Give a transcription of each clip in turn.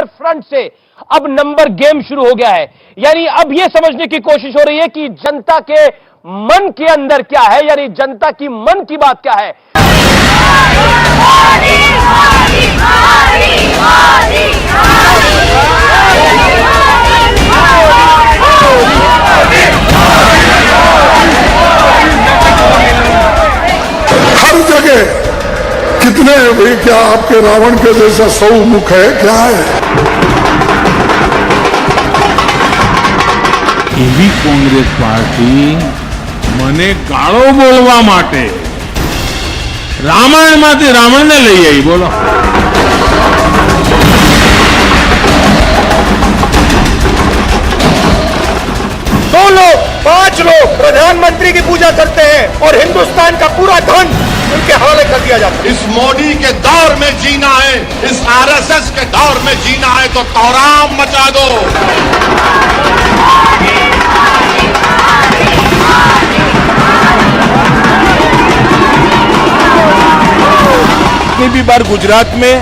हर front से अब number game शुरू हो गया है। यानी अब यह समझने की कोशिश हो रही है कि जनता के मन के अंदर क्या है, यानी जनता की मन की बात क्या है। हर जगह कितने हैं भाई, क्या आपके रावण के जैसा 100 मुख है, क्या है? એવી કોંગ્રેસ પાર્ટી મને ગાળો બોલવા માટે રામાયણમાંથી રાવણને લઈ આવી, બોલો। 2 लोग 5 लोग प्रधानमंत्री की पूजा करते हैं और हिंदुस्तान का पूरा धन उनके हवाले कर दिया जाता है। इस मोदी के दौर में जीना है, इस आरएसएस के दौर में जीना है तो कोहराम मचा दो। कितनी भी बार गुजरात में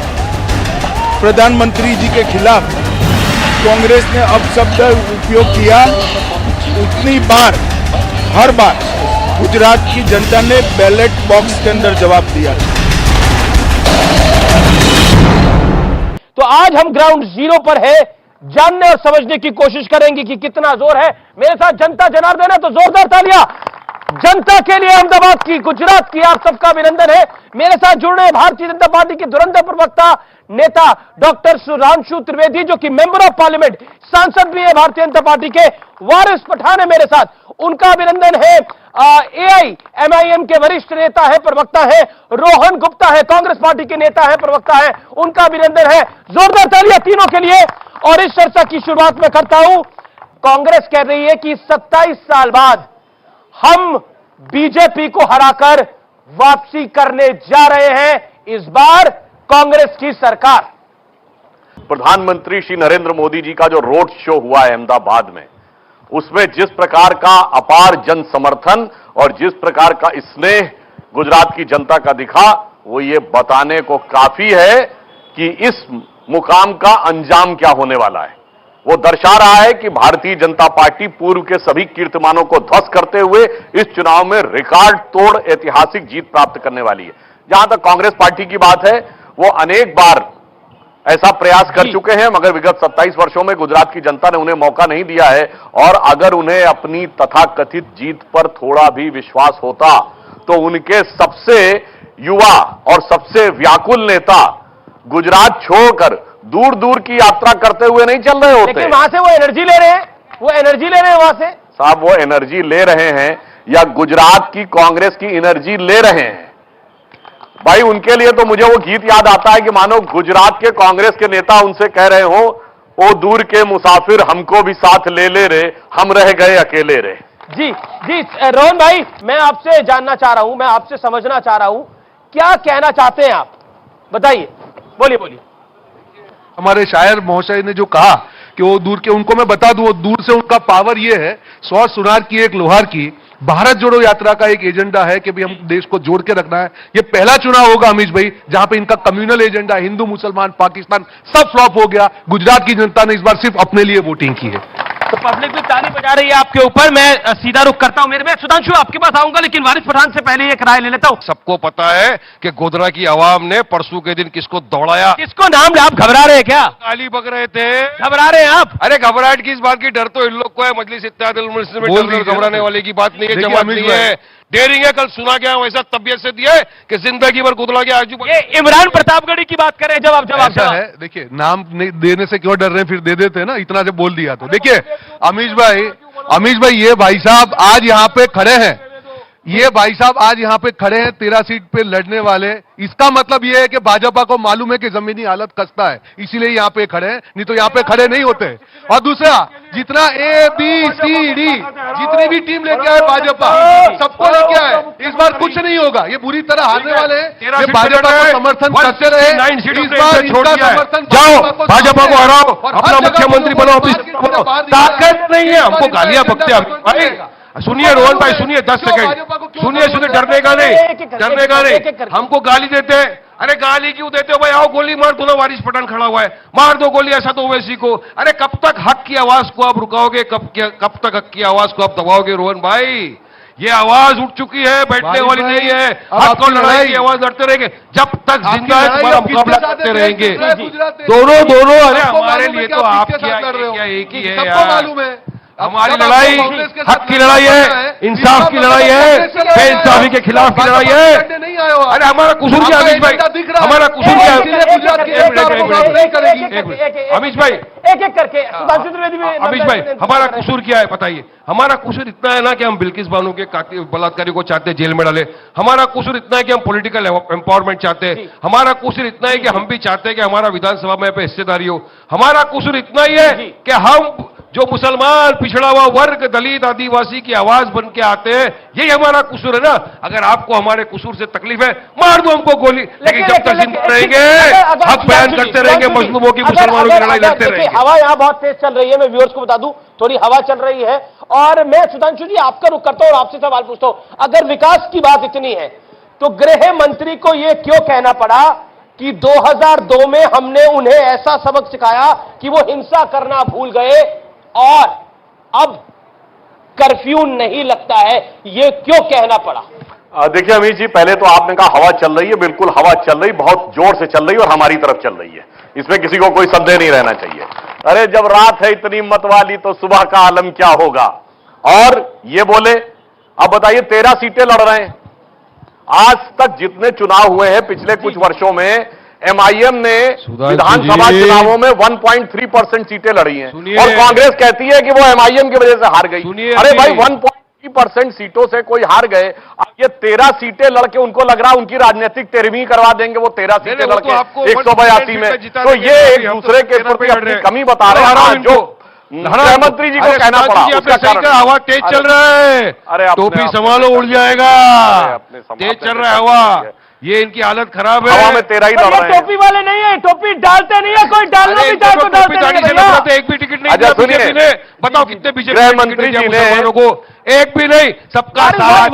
प्रधानमंत्री जी के खिलाफ कांग्रेस ने अपशब्द उपयोग किया, उतनी बार हर बार गुजरात की जनता ने बैलेट बॉक्स के अंदर जवाब दिया। तो आज हम ग्राउंड जीरो पर है, जानने और समझने की कोशिश करेंगे कि कितना जोर है। मेरे साथ जनता जनार्दन है, तो जोरदार तालियां जनता के लिए, अहमदाबाद की, गुजरात की, आप सबका अभिनंदन है। मेरे साथ जुड़ रहे भारतीय जनता पार्टी के धुरंधर प्रवक्ता नेता डॉक्टर सुधांशु त्रिवेदी, जो कि मेंबर ऑफ पार्लियामेंट, सांसद भी है भारतीय जनता पार्टी के। वारिस पठान है मेरे साथ, उनका अभिनंदन है। AIMIM के वरिष्ठ नेता है, प्रवक्ता है। रोहन गुप्ता है, कांग्रेस पार्टी के नेता है, प्रवक्ता है, उनका अभिनंदन है। जोरदार तालियां तीनों के लिए। और इस चर्चा की शुरुआत में करता हूं। कांग्रेस कह रही है कि 27 साल बाद हम बीजेपी को हराकर वापसी करने जा रहे हैं, इस बार कांग्रेस की सरकार। प्रधानमंत्री श्री नरेंद्र मोदी जी का जो रोड शो हुआ है अहमदाबाद में, उसमें जिस प्रकार का अपार जन समर्थन और जिस प्रकार का स्नेह गुजरात की जनता का दिखा, वो ये बताने को काफी है कि इस मुकाम का अंजाम क्या होने वाला है। वो दर्शा रहा है कि भारतीय जनता पार्टी पूर्व के सभी कीर्तिमानों को ध्वस्त करते हुए इस चुनाव में रिकॉर्ड तोड़ ऐतिहासिक जीत प्राप्त करने वाली है। जहां तक कांग्रेस पार्टी की बात है, वो अनेक बार ऐसा प्रयास कर चुके हैं, मगर विगत 27 वर्षों में गुजरात की जनता ने उन्हें मौका नहीं दिया है। और अगर उन्हें अपनी तथाकथित जीत पर थोड़ा भी विश्वास होता तो उनके सबसे युवा और सबसे व्याकुल नेता गुजरात छोड़कर दूर दूर की यात्रा करते हुए नहीं चल रहे होते। लेकिन वहां से वो एनर्जी ले रहे हैं, वो एनर्जी ले रहे हैं वहां से। साहब, वो एनर्जी ले रहे हैं या गुजरात की कांग्रेस की एनर्जी ले रहे हैं? भाई, उनके लिए तो मुझे वो गीत याद आता है कि मानो गुजरात के कांग्रेस के नेता उनसे कह रहे हो, ओ दूर के मुसाफिर हमको भी साथ ले ले रे, हम रह गए अकेले रे। जी जी, रोहन भाई, मैं आपसे जानना चाह रहा हूं, मैं आपसे समझना चाह रहा हूं, क्या कहना चाहते हैं आप, बताइए, बोलिए बोलिए। हमारे शायर महोदय ने जो कहा कि वो दूर के, उनको मैं बता दूं, वो दूर से उनका पावर ये है, 100 सुनार की एक लोहार की। भारत जोड़ो यात्रा का एक एजेंडा है कि भाई हम देश को जोड़ के रखना है। ये पहला चुनाव होगा अमीश भाई जहां पे इनका कम्युनल एजेंडा, हिंदू मुसलमान पाकिस्तान सब फ्लॉप हो गया। गुजरात की जनता ने इस बार सिर्फ अपने लिए वोटिंग की है। तो पब्लिक भी ताली बजा रही है आपके ऊपर। मैं सीधा रुख करता हूं, मेरे में सुधांशु आपके पास आऊंगा, लेकिन वारिस पठान से पहले एक राय ले लेता हूं। सबको पता है कि गोधरा की आवाम ने परसों के दिन किसको दौड़ाया। किसको नाम आप घबरा रहे हैं क्या? गाली बक रहे थे। घबरा रहे हैं आप? अरे घबराहट की इस बात की, डर तो इन लोग को है। मजलिस इत्तेहादुल मुस्लिमीन में घबराने वाले की बात नहीं है, जमात नहीं है, डेयरिंग है। कल सुना गया वैसा तबियत से दिया है कि जिंदगी भर गुदला गया। ये इमरान प्रतापगढ़ी की बात करें, जवाब है। देखिए, नाम देने से क्यों डर रहे हैं, फिर दे देते हैं ना, इतना जब बोल दिया तो। देखिए अमीश भाई, ये भाई साहब आज यहाँ पे खड़े हैं, ये भाई साहब आज यहाँ पे खड़े हैं 13 सीट पे लड़ने वाले। इसका मतलब ये है कि भाजपा को मालूम है कि जमीनी हालत खस्ता है, इसीलिए यहाँ पे खड़े हैं, नहीं तो यहाँ पे खड़े नहीं होते। और दूसरा, जितना ABCD जितनी भी टीम लेके आए भाजपा, सबको लेके आए, इस बार कुछ नहीं होगा। ये बुरी तरह हारने वाले हैं। ये भाजपा को समर्थन करते रहे, इस बार इसका समर्थन जाओ, भाजपा को हराओ, अपना मुख्यमंत्री बनाओ। ताकत नहीं है, हमको गालियां बकते हैं भाई। सुनिए रोहन भाई, सुनिए 10 सेकंड सुनिए, डरने का नहीं, डरने का नहीं। हमको गाली देते हैं, अरे गाली क्यों देते हो भाई, आओ गोली मार दो ना, वारिस पठान खड़ा हुआ है, मार दो गोली ऐसा तो ओवैसी को। अरे कब तक हक की आवाज को आप रुकाओगे, कब तक हक की आवाज को आप दबाओगे रोहन भाई? ये आवाज उठ चुकी है, बैठने वाली नहीं है। हक और लड़ाई की आवाज लड़ते रहेंगे जब तक जिंदा है, तुम्हारा मुकाबला करते रहेंगे दोनों। अरे हमारे लिए तो आप क्या एक ही है यार, मालूम है हमारी लड़ाई हक की लड़ाई है, इंसाफ की लड़ाई है, बेइंसाफी के खिलाफ की लड़ाई है। अरे हमारा कसूर क्या अमीश भाई, हमारा कसूर क्या अमीश भाई, एक करके अमीश भाई हमारा कसूर क्या है बताइए? हमारा कसूर इतना है ना कि हम बिल्किस बानो के बलात्कारी को चाहते जेल में डाले। हमारा कसूर इतना है कि हम पॉलिटिकल एम्पावरमेंट चाहते हैं। हमारा कसूर इतना है कि हम भी चाहते हैं कि हमारा विधानसभा में पे हिस्सेदारी हो। हमारा कसूर इतना ही है कि हम जो मुसलमान पिछड़ा हुआ वर्ग, दलित, आदिवासी की आवाज बन के आते हैं, यही हमारा कसूर है ना। अगर आपको हमारे कसूर से तकलीफ है, मार दो हमको गोली, लेकिन जब तक जिंदा रहेंगे हक बयान करते रहेंगे, मजलूमों की, मुसलमानों की लड़ाई लड़ते रहेंगे। हवा यहाँ बहुत तेज चल रही है, मैं व्यूअर्स को बता दूं, थोड़ी हवा चल रही है। और मैं सुधांशु जी आपका रुख करता हूं और आपसे सवाल पूछता हूं, अगर विकास की बात इतनी है तो गृह मंत्री को यह क्यों कहना पड़ा कि 2002 में हमने उन्हें ऐसा सबक सिखाया कि वो हिंसा करना भूल गए और अब कर्फ्यू नहीं लगता है, ये क्यों कहना पड़ा? देखिए अमीश जी, पहले तो आपने कहा हवा चल रही है, बिल्कुल हवा चल रही, बहुत जोर से चल रही है और हमारी तरफ चल रही है, इसमें किसी को कोई संदेह नहीं रहना चाहिए। अरे जब रात है इतनी मत वाली तो सुबह का आलम क्या होगा। और ये बोले, अब बताइए 13 सीटें लड़ रहे हैं। आज तक जितने चुनाव हुए हैं पिछले कुछ वर्षों में, एमआईएम ने विधानसभा चुनावों में 1.3% सीटें लड़ी हैं और कांग्रेस कहती है कि वो एमआईएम की वजह से हार गई। अरे भाई 1.3% सीटों से कोई हार गए, अब ये 13 सीटें लड़के उनको लग रहा है उनकी राजनीतिक तेरहवीं करवा देंगे, वो 13 सीटें लड़के 182 में, तो ये एक दूसरे के प्रति अपनी कमी बता रहे हैं। जो मुख्यमंत्री जी को कहना पड़ा उसका कारण हवा तेज चल रहा है, अरे टोपी संभालो उड़ जाएगा, तेज चल रहा है हवा, ये इनकी हालत खराब है। हवा में 13 ही लड़ रहे हैं। टोपी वाले नहीं है, टोपी डालते नहीं है, कोई डालना भी चाहे तो डालते नहीं है। एक भी टिकट नहीं दिया बीजेपी ने, बताओ कितने बीजेपी गृह मंत्री जी ने को एक भी नहीं, सबका साथ,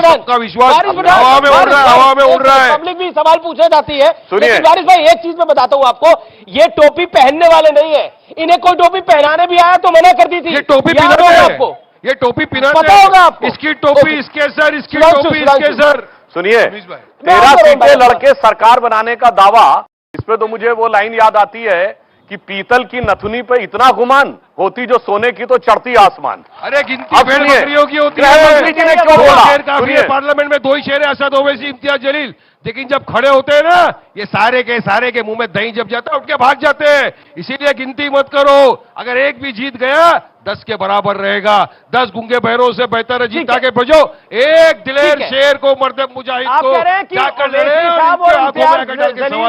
सबका विश्वास हवा में उड़ रहा है, हवा में उड़ रहा है। पब्लिक भी सवाल पूछना चाहती है। सुनिए वारिस भाई, एक चीज मैं बताता हूं आपको, ये टोपी पहनने वाले नहीं है, इन्हें कोई टोपी पहनाने भी आया तो मना कर दी थी। ये टोपी पहनाते हैं आपको, ये टोपी पहनाते पता होगा आपको, इसकी टोपी इसके सर, इसकी टोपी इसके सर। सुनिए 13 सीटें लड़के सरकार बनाने का दावा, इस पे तो मुझे वो लाइन याद आती है कि पीतल की नथुनी पे इतना गुमान, होती जो सोने की तो चढ़ती आसमान। अरे गिनती भेड़ बकरियों की होती है। मंत्री जी ने क्यों बोला? शेर काफी है, पार्लियामेंट में 2 ही शेर है, असद ओवैसी इम्तियाज जलील, लेकिन जब खड़े होते हैं ना, ये सारे के मुंह में दही जब जाता है उठ के भाग जाते हैं। इसीलिए गिनती मत करो, अगर एक भी जीत गया 10 के बराबर रहेगा। 10 गूंगे बहरों से बेहतर है जीत आगे भेजो, एक दिलेर शेर को, मर्द मुजाहिद को जाकर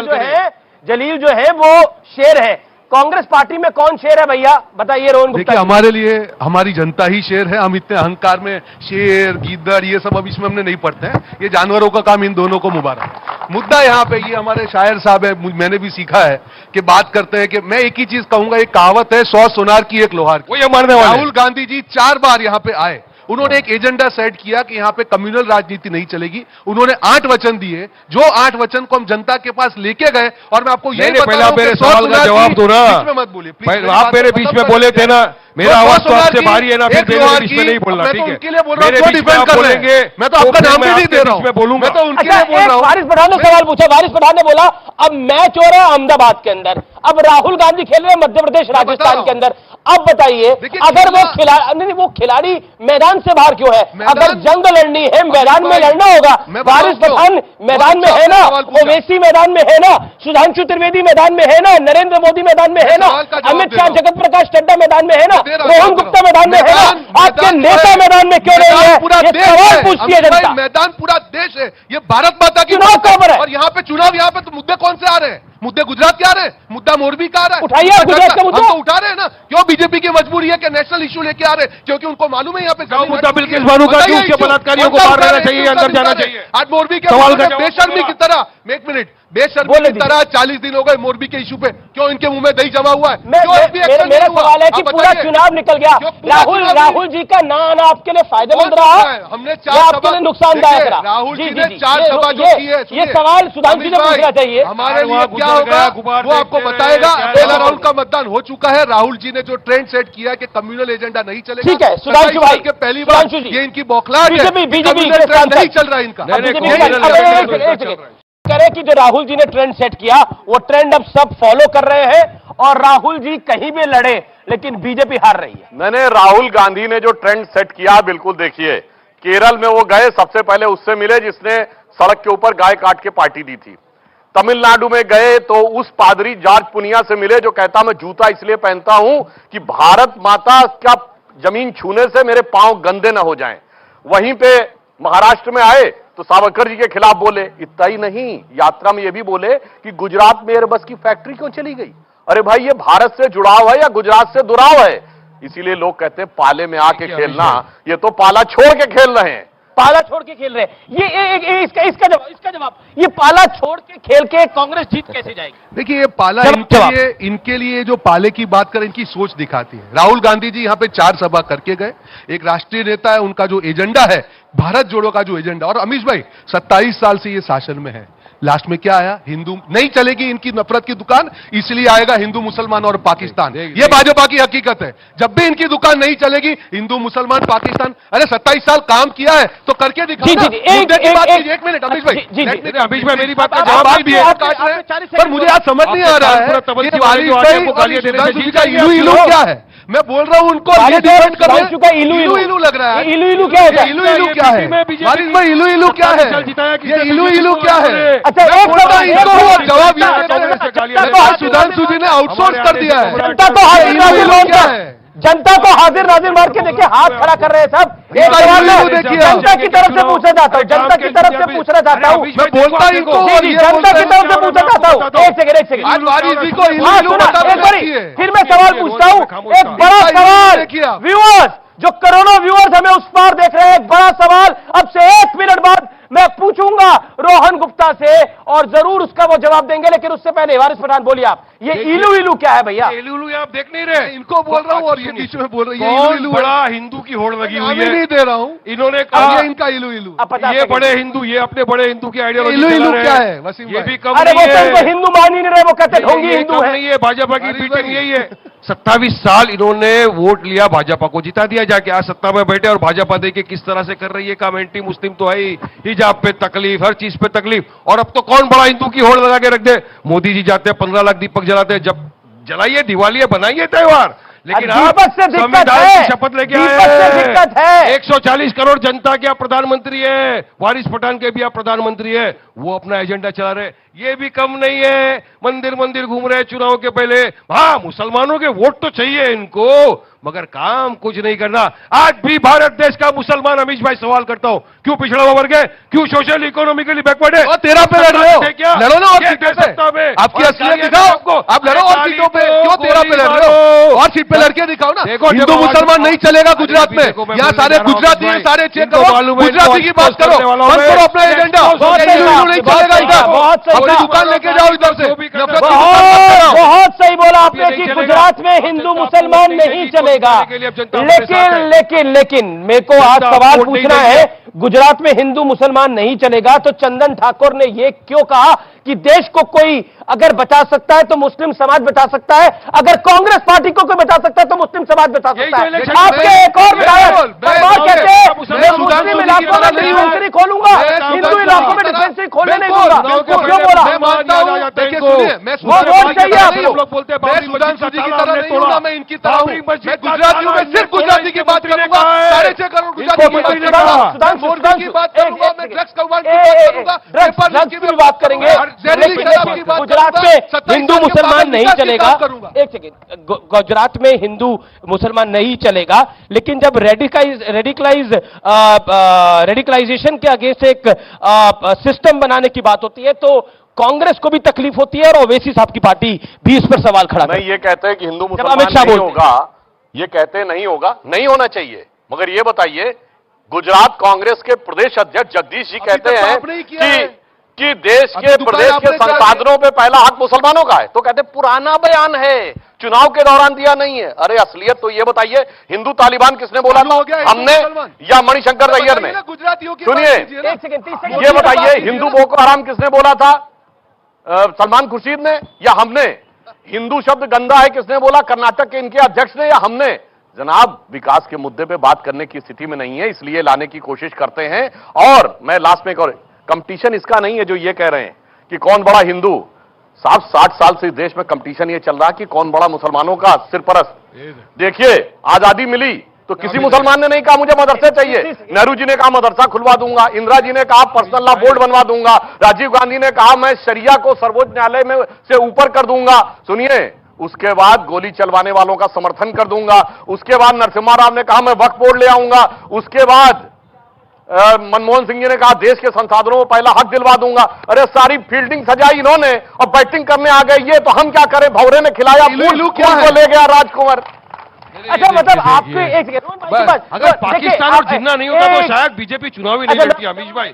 लड़े। जलील जो है वो शेर है, कांग्रेस पार्टी में कौन शेर है भैया बताइए? रोहन गुप्ता। देखिए हमारे लिए हमारी जनता ही शेर है। हम इतने अहंकार में शेर गीदड़ ये सब अब इसमें हमने नहीं पढ़ते हैं, ये जानवरों का काम, इन दोनों को मुबारक। मुद्दा यहाँ पे ये हमारे शायर साहब है, मैंने भी सीखा है कि बात करते हैं कि मैं एक ही चीज कहूंगा, एक कहावत है 100 सोनार की 1 लोहार की। वो मारने वाले राहुल गांधी जी 4 बार यहाँ पे आए, उन्होंने एक एजेंडा सेट किया कि यहाँ पे कम्युनल राजनीति नहीं चलेगी। उन्होंने 8 वचन दिए, जो 8 वचन को हम जनता के पास लेके गए। और मैं आपको यही पहले आप मेरे सवाल का जवाब दो ना, बीच में मत बोलिए, आप मेरे बीच में बोले थे ना, मेरा आवाज तो आपसे भारी है ना, फिर मेरे बीच में नहीं बोलना, ठीक है? उनके लिए बोल रहा हूं, डिफेंड कर लेंगे, मैं तो आपका नाम भी नहीं दे रहा हूं, बोलूंगा, मैं तो उनके लिए बोल रहा हूं। वारिस पठान ने सवाल पूछा, वारिस पठान ने बोला अब मैच हो रहा है अहमदाबाद के अंदर, अब राहुल गांधी खेल रहे हैं मध्य प्रदेश राजस्थान के अंदर। अब बताइए अगर वो खिलाड़ी मैदान से बाहर क्यों है? अगर जंग लड़नी है मैदान में लड़ना होगा। वारिस पठान मैदान में है ना, ओवैसी मैदान में है ना, सुधांशु त्रिवेदी मैदान में है ना, नरेंद्र मोदी मैदान में है ना, अमित शाह, जगत प्रकाश नड्डा मैदान में है ना, रोहन गुप्ता मैदान में है ना, आपके नेता मैदान में क्यों नहीं है? सवाल पूछती है जनता। मैदान पूरा देश है, ये भारत माता की चुनाव कब है? और यहाँ पे चुनाव, यहाँ पे तो मुद्दे कौन से आ रहे हैं? मुद्दे गुजरात के आ रहे हैं, मुद्दा मोरबी का आ रहा है, उठाइए गुजरात का मुद्दा। हम तो उठा रहे हैं ना। क्यों बीजेपी की मजबूरी है कि नेशनल इशू लेके आ रहे हैं? क्योंकि उनको मालूम है यहाँ पे मुद्दा बिल्किस बानो का बलात्कारियों को मार देना चाहिए, अंदर जाना चाहिए। आज मोरबी के बेशर्मी की तरह, एक मिनट, बेशर्मी बोले की तरह 40 दिन हो गए मोरबी के इशू पे, क्यों इनके मुंह में दही जमा हुआ है? क्यों अभी एक्शन मेरा नहीं हुआ? सवाल है कि आप पूरा बताइए। चुनाव निकल गया, क्यों पूरा चुनाव राहुल जी का ना आना आपके लिए फायदेमंद बहुत रहा, अच्छा है। हमने या चार आपके सभा लिए नुकसानदायक देखिए, रहा? राहुल जी ने जी, 4 ये- सभा जो ये- की है, ये सुनिए। सवाल सुधांशु जी अमित से भाई, पूछना चाहिए। हमारे लिए वहाँ क्या गुजर होगा गया, गुबार वो आपको देखते बताएगा। रहे, पहला क्या राहुल का मतदान हो चुका है। राहुल जी ने जो ट्रेंड सेट किया है कि कम्युनल एजेंडा नहीं चलेगा, ठीक है, सुधांशु 27 साल भाई, के पहली बार सुधांशु जी, ये इनकी बौखलाहट है। बीजेपी कम्युनल के ट्रेंड साथ नहीं चल रहा है इनका। नहीं, नहीं, बीजेपी कम्युनल अब एक ट्रेंड सेकंड, चल रहा है। करें कि जो राहुल जी ने ट्रेंड सेट किया वो ट्रेंड अब सब फॉलो कर रहे हैं, और राहुल जी कहीं भी लड़े लेकिन बीजेपी हार रही है। मैंने राहुल गांधी ने जो ट्रेंड सेट किया, बिल्कुल देखिए, केरल में वो गए, सबसे पहले उससे मिले जिसने सड़क के ऊपर गाय काट के पार्टी दी थी। तमिलनाडु में गए तो उस पादरी जॉर्ज पुनिया से मिले जो कहता मैं जूता इसलिए पहनता हूं कि भारत माता का जमीन छूने से मेरे पांव गंदे न हो जाएं। वहीं पे महाराष्ट्र में आए तो सावरकर जी के खिलाफ बोले। इतना ही नहीं, यात्रा में यह भी बोले कि गुजरात में एयरबस की फैक्ट्री क्यों चली गई? अरे भाई, ये भारत से जुड़ाव है या गुजरात से दुराव है? इसीलिए लोग कहते हैं पाले में आके खेलना, ये तो पाला छोड़ के खेल रहे हैं। पाला छोड़ के खेल रहे हैं। ये इसका जवाब, ये पाला छोड़ के खेल के कांग्रेस जीत कैसे जाएगी? देखिए, ये पाला जवाब। इनके लिए जो पाले की बात करें, इनकी सोच दिखाती है। राहुल गांधी जी यहाँ पे 4 सभा करके गए। एक राष्ट्रीय नेता है, उनका जो एजेंडा है भारत जोड़ो का जो एजेंडा, और अमीश भाई 27 साल से ये शासन में है। लास्ट में क्या आया? हिंदू नहीं चलेगी इनकी नफरत की दुकान, इसलिए आएगा हिंदू मुसलमान और पाकिस्तान। ये भाजपा की हकीकत है। जब भी इनकी दुकान नहीं चलेगी, हिंदू मुसलमान पाकिस्तान। अरे 27 साल काम किया है तो करके दिखाओ ना। मुद्दे की बात कीजिए। एक मिनट अमीश भाई, अमीश भाई मेरी बात का आप- जवाब आप- नहीं दिए। आप- काट रहे हैं, 40 पर मुझे आज समझ नहीं आ रहा है ये वारिस भाई और सुधांशु जी का इलू इलू क्या है। मैं बोल रहा हूँ उनको ये डिफेंड कर रहे हैं। सुधांशु का इलू इलू लग रहा है। इलू इलू क्या होता है? इलू इलू क्या है? वारिस भाई, इलू इलू क्या है? ये इलू इलू क्या है? अच्छा, एक सवाल, इनको एक वो सवाल। जवाब ये जनता- देते हैं। जनता को हाजिर सुधांशु जी ने आउटसोर्स कर दिया है। जनता को हाजिर इलू नाजिर इलू मार क्या के- है? जनता को हाजिर नाजिर मार के देखिए, हाथ खड़ा कर रहे हैं सब। एक इनका सवाल इलू मैं इलू देखिए जनता आप। की तरफ से पूछना चाहता हूँ, जनता की तरफ से पूछना चाहता हूँ। मैं बोलता इनको जी और जी, ये जनता बोलते की हैं। तरफ से पूछना चाहता हूँ। एक सेकंड आज वारिस जी को इलू हाँ, इलू सुना, बता एक बारी, रखी है। फिर मैं सवाल पूछता हूँ। एक बड़ा इनका इलू सवाल, देखिए आप। व्यूअर्स, जो करोड़ों व्यूअर्स हमें उस पार देख रहे हैं, एक बड़ा सवाल अब से 1 मिनट बाद मैं पूछूंगा रोहन गुप्ता से, और जरूर उसका वो जवाब देंगे। लेकिन उससे पहले वारिस पठान बोलिए आप, ये इलू इलू क्या है भैया? इलू इलू आप देख नहीं रहे। इनको बोल रहा हूँ और ये बीच में बोल रही है इलू कौन इलू। बड़ा हिंदू की होड़ लगी हुई अभी है? नहीं दे रहा हूँ। इन्होंने अब कहा ये इनका इलू इलू। अब 50 ये सेकंड। बड़े हिंदू, ये अपने बड़े हिंदू की आइडियोलॉजी इलू चला इलू रहे क्या हैं। है वसीम ये भाई? भी कम अरे वो नहीं तो है। इनको हिंदू मान ही नहीं रहे, वो कहते ढोंगी ये हिंदू कम है। नहीं है, भाजपा की अरे बीटिंग भाई। यही है। 27 साल इन्होंने वोट लिया, भाजपा को जिता दिया जाके, आज सत्ता में बैठे और भाजपा देखिए किस तरह से कर रही है काम। एंटी मुस्लिम तो है ही, हिजाब पे तकलीफ, हर चीज पे तकलीफ, और अब तो कौन बड़ा हिंदू की होड़ लगा के रख दे। मोदी जी जाते हैं 15 लाख दीपक जलाते हैं, जब जलाइए दिवाली है, बनाइए त्योहार, लेकिन आप दीपक से दिक्कत संविधान है, की शपथ लेके दीपक से आए दिक्कत है। 140 करोड़ जनता के आप प्रधानमंत्री है, वारिस पठान के भी आप प्रधानमंत्री है, वो अपना एजेंडा चला रहे। ये भी कम नहीं है, मंदिर मंदिर घूम रहे चुनाव के पहले। हाँ, मुसलमानों के वोट तो चाहिए इनको, मगर काम कुछ नहीं करना। आज भी भारत देश का मुसलमान, अमीश भाई सवाल करता हूं, क्यों पिछड़ा हुआ वर्ग है, क्यों सोशल इकोनॉमिकली बैकवर्ड है? और 13 पे लड़ रहे हो, क्या? लड़ो ना और क्या सीटों सत्ता में? पे। आपकी और असलियत गालियां दिखाओ, आपको। आप लड़ो और सीटों पे। गाली क्यों दो, 13 पे लड़ रहे हो? गोली और सीट पे लड़के दिखाओ ना। देखो, हिंदू देखो, मुसलमान आज- नहीं चलेगा अरे गुजरात भी में। देखो, मैं यहाँ बोलने सारे जा रहा हूं, गुजराती हैं, भाई। सारे चेक इनको करो, मालूम है, गुजराती इनको की बात करो, करने वाला हूं बंद मैं। करो अपना एजेंडा। बहुत सही इलू बात, नहीं बहुत चलेगा सही बात, इधर। बहुत सही अपनी बात। दुकान लेके जाओ इधर से। जो भी करना नफरत की है, दुकान मत बहुत बनाओ। बहुत सही बोला आपने ये कि नहीं चलेगा। गुजरात में हिंदू जनता मुसलमान वोट नहीं देगी, चलेगा। वोट देने के लिए अब जनता अपने साथ लेकिन है। लेकिन लेकिन मेरे को आज जनता सवाल वोट नहीं पूछना देगी। है, गुजरात में हिंदू मुसलमान नहीं चलेगा तो चंदन ठाकुर ने यह क्यों कहा कि देश को कोई अगर बचा सकता है तो मुस्लिम समाज बचा सकता है, अगर कांग्रेस पार्टी को कोई बचा सकता है तो मुस्लिम समाज बचा यही सकता तो है। इलेक्शन आपके में- एक और विधायक बिल्कुल, परमार बिल्कुल। कहते हैं मैं मैं सुधांशु मुस्लिम जी की इलाकों में तरह नहीं हूं। डिस्पेंसरी खोलूंगा, मैं हिंदू सुधांशु इलाकों में जी की तरह- डिस्पेंसरी खोलने नहीं बिल्कुल, दूंगा। बिल्कुल, क्यों बोला? मैं मानता हूं, देखिए सुनिए, मैं वो वोट सुधांशु जी की चाहिए तरह आपको। नहीं हूं। लोग बोलते हैं मैं बाबरी मस्जिद सुधांशु जी का की ताला तरह हमने नहीं हूं ना, तोड़ा। मैं इनकी तरह हूं। बाबरी मस्जिद मैं का गुजरातियों में ताला सिर्फ हमने गुजराती की तोड़ा, बात इनके करूंगा। मंत्री ने कहा है। 6.5 करोड़ इनको गुजराती की मंत्री बात ने करूंगा। कहा। मैं मोरबी की बात करूंगा, मैं ड्रग्स कौभांड की बात करूंगा, पेपर लीक की की बात करेंगे। जहरीली शराब की बात गुजरात करूंगा, में 27 हिंदू साल के मुसलमान बाद नहीं विकास की चलेगा। बात करूंगा। एक सेकेंड, गुजरात में हिंदू मुसलमान नहीं चलेगा, लेकिन जब रेडिकलाइजेशन के अगेंस्ट एक सिस्टम बनाने की बात होती है तो कांग्रेस को भी तकलीफ होती है और ओवैसी साहब की पार्टी भी इस पर सवाल खड़ा करती नहीं, ये कहते हैं कि हिंदू अमित मुसलमान शाह नहीं बोलते होगा, ये कहते हैं नहीं होगा, नहीं होना चाहिए। मगर ये बताइए, गुजरात कांग्रेस के प्रदेश अध्यक्ष जगदीश जी अभी कहते तक तो हैं आपने ही किया है। कि कि देश अभी के दुकान प्रदेश के आपने क्या संसाधनों पे पहला हक मुसलमानों का है, तो कहते पुराना बयान है, चुनाव के दौरान दिया नहीं है। अरे असलियत तो ये बताइए, हिंदू तालिबान किसने बोला हो गया, था, हिंदू हमने मुसलमान। या मणिशंकर अय्यर ने? गुजरातियों की सुनिए, बात कीजिए ना। एक सेकंड, 30 सेकंड ये बताइए, हिंदू बोको हराम किसने बोला था? सलमान खुर्शीद ने या हमने? हिंदू शब्द गंदा है किसने बोला? कर्नाटक के इनके अध्यक्ष ने या हमने? जनाब, विकास के मुद्दे पे बात करने की स्थिति में नहीं है, इसलिए लाने की कोशिश करते हैं। और मैं लास्ट में एक और, कंपटीशन इसका नहीं है जो ये कह रहे हैं कि कौन बड़ा हिंदू। साहब 60 साल से इस देश में कंपटीशन ये चल रहा है कि कौन बड़ा मुसलमानों का सिरपरस्त। देखिए, आजादी मिली तो किसी मुसलमान ने नहीं कहा मुझे मदरसे चाहिए। नेहरू जी ने कहा मदरसा खुलवा दूंगा, इंदिरा जी ने कहा पर्सनल लॉ बोर्ड बनवा दूंगा, राजीव गांधी ने कहा मैं शरिया को सर्वोच्च न्यायालय में से ऊपर कर दूंगा। सुनिए, उसके बाद गोली चलवाने वालों का समर्थन कर दूंगा। उसके बाद नरसिम्हा राव ने कहा मैं वक्फ बोर्ड ले आऊंगा। उसके बाद मनमोहन सिंह जी ने कहा देश के संसाधनों में पहला हक दिलवा दूंगा। अरे सारी फील्डिंग सजाई इन्होंने और बैटिंग करने आ गए ये, तो हम क्या करें? भौरे ने खिलाया, फूल को ले गया राजकुमार। अच्छा, मतलब आपके एक सेकंड, अगर पाकिस्तान और जिन्ना नहीं होता तो शायद बीजेपी चुनाव ही नहीं लड़ती। अमीश भाई,